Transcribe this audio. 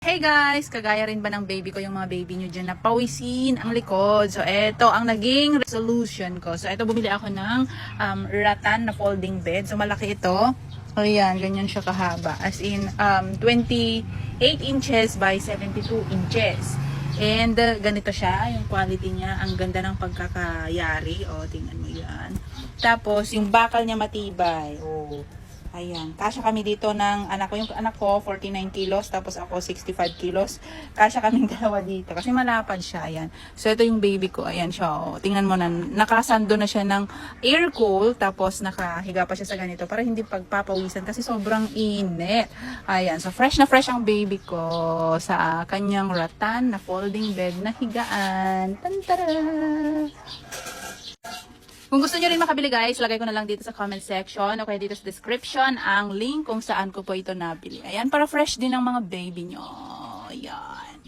Hey guys! Kagaya rin ba ng baby ko, yung mga baby nyo dyan na pawisin ang likod? So, eto ang naging resolution ko. So, eto bumili ako ng rattan na folding bed. So, malaki ito. Ayan, ganyan siya kahaba. As in, 28 inches by 72 inches. And ganito siya, yung quality niya. Ang ganda ng pagkakayari. O, tingnan mo yan. Tapos, yung bakal niya matibay. O, ayan. Kasya kami dito ng anak ko. Yung anak ko, 49 kilos. Tapos ako, 65 kilos. Kasya kaming dalawa dito. Kasi malapad siya. Ayan. So, ito yung baby ko. Ayan siya. O, tingnan mo na. Nakasando na siya ng air cool. Tapos, nakahiga pa siya sa ganito. Para hindi pagpapawisan. Kasi sobrang init. Ayan. So, fresh na fresh ang baby ko. Sa kanyang rattan na folding bed na higaan. Tantara! Kung gusto nyo rin makabili guys, lagay ko na lang dito sa comment section o kaya dito sa description ang link kung saan ko po ito nabili. Ayan, para fresh din ang mga baby nyo. Ayan.